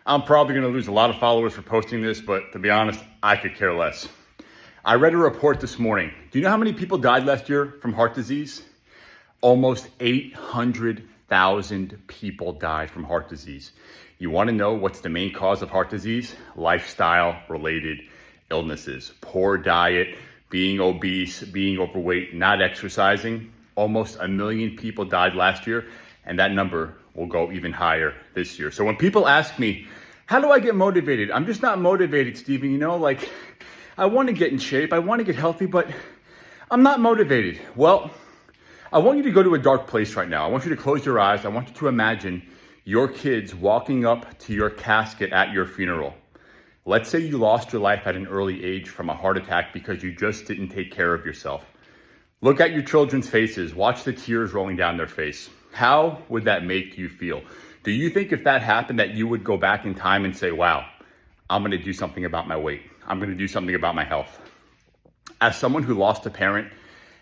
I'm probably going to lose a lot of followers for posting this, but to be honest, I could care less. I read a report this morning. Do you know how many people died last year from heart disease? Almost 800,000 people died from heart disease. You want to know what's the main cause of heart disease? Lifestyle-related illnesses. Poor diet, being obese, being overweight, not exercising. Almost 1 million people died last year, and that number will go even higher this year. So when people ask me, how do I get motivated? I'm just not motivated, Steven. You know, like, I want to get in shape, I want to get healthy, but I'm not motivated. Well, I want you to go to a dark place right now. I want you to close your eyes. I want you to imagine your kids walking up to your casket at your funeral. Let's say you lost your life at an early age from a heart attack because you just didn't take care of yourself. Look at your children's faces. Watch the tears rolling down their face. How would that make you feel? Do you think if that happened that you would go back in time and say, wow, I'm gonna do something about my weight. I'm gonna do something about my health. As someone who lost a parent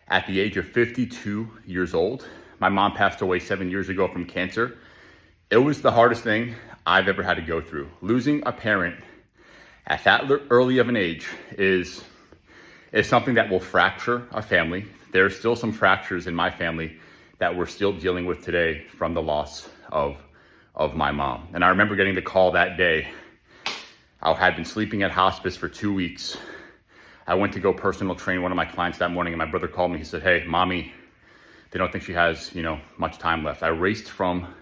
at the age of 52 years old, my mom passed away 7 years ago from cancer. It was the hardest thing I've ever had to go through. Losing a parent at that early of an age is something that will fracture a family. There are still some fractures in my family that we're still dealing with today from the loss of my mom. And I remember getting the call that day. I had been sleeping at hospice for 2 weeks. I went to go personal train one of my clients that morning, and my brother called me. He said, hey, mommy, they don't think she has, much time left. I raced from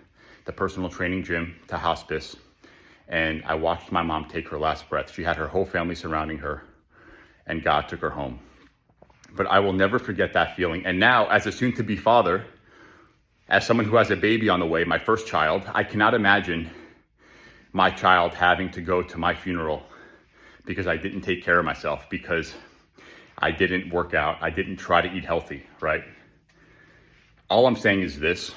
the personal training gym to hospice, and I watched my mom take her last breath. She had her whole family surrounding her, and God took her home. But I will never forget that feeling. And now, as a soon-to-be father, as someone who has a baby on the way, my first child, I cannot imagine my child having to go to my funeral because I didn't take care of myself, because I didn't work out, I didn't try to eat healthy, right? All I'm saying is this: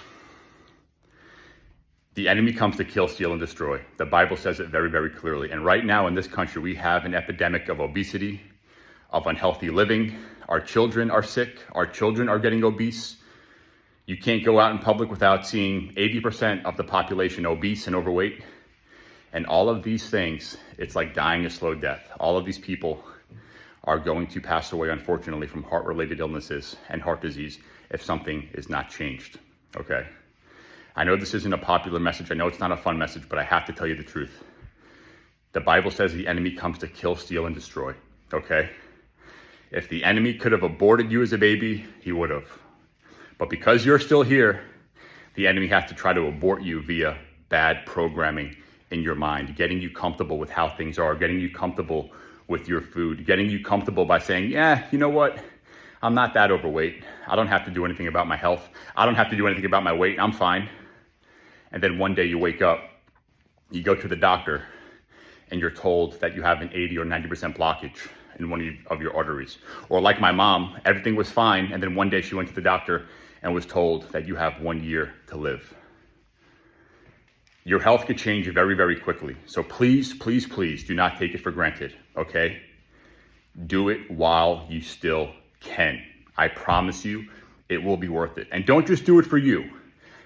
the enemy comes to kill, steal, and destroy. The Bible says it very, very clearly. And right now in this country, we have an epidemic of obesity, of unhealthy living. Our children are sick. Our children are getting obese. You can't go out in public without seeing 80% of the population obese and overweight. And all of these things, it's like dying a slow death. All of these people are going to pass away, unfortunately, from heart-related illnesses and heart disease if something is not changed, okay? I know this isn't a popular message. I know it's not a fun message, but I have to tell you the truth. The Bible says the enemy comes to kill, steal, and destroy, okay? If the enemy could have aborted you as a baby, he would have. But because you're still here, the enemy has to try to abort you via bad programming in your mind, getting you comfortable with how things are, getting you comfortable with your food, getting you comfortable by saying, yeah, you know what? I'm not that overweight. I don't have to do anything about my health. I don't have to do anything about my weight. I'm fine. And then one day you wake up, you go to the doctor, and you're told that you have an 80 or 90% blockage in one of your arteries. Or like my mom, everything was fine, and then one day she went to the doctor and was told that you have 1 year to live. Your health could change very, very quickly. So please, please, please do not take it for granted, okay? Do it while you still can. I promise you, it will be worth it. And don't just do it for you,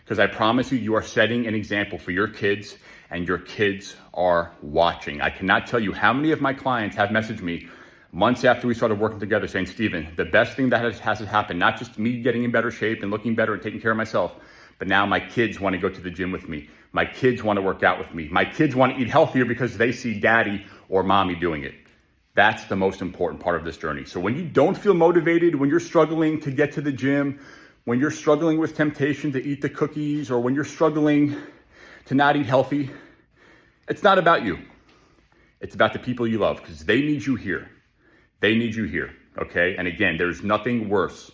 because I promise you, you are setting an example for your kids, and your kids are watching. I cannot tell you how many of my clients have messaged me months after we started working together saying, Steven, the best thing that has happened, not just me getting in better shape and looking better and taking care of myself, but now my kids want to go to the gym with me. My kids want to work out with me. My kids want to eat healthier because they see daddy or mommy doing it. That's the most important part of this journey. So when you don't feel motivated, when you're struggling to get to the gym, when you're struggling with temptation to eat the cookies, or when you're struggling to not eat healthy, it's not about you. It's about the people you love, because they need you here. They need you here, okay? And again, there's nothing worse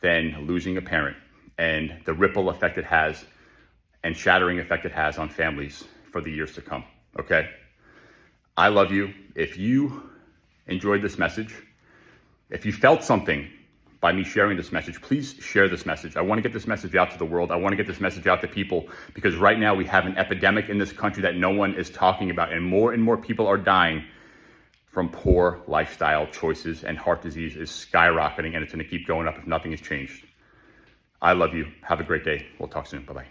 than losing a parent and the ripple effect it has and shattering effect it has on families for the years to come, okay? I love you. If you enjoyed this message, if you felt something by me sharing this message, please share this message. I want to get this message out to the world. I want to get this message out to people, because right now we have an epidemic in this country that no one is talking about, and more people are dying from poor lifestyle choices, and heart disease is skyrocketing, and it's going to keep going up if nothing is changed. I love you. Have a great day. We'll talk soon. Bye-bye.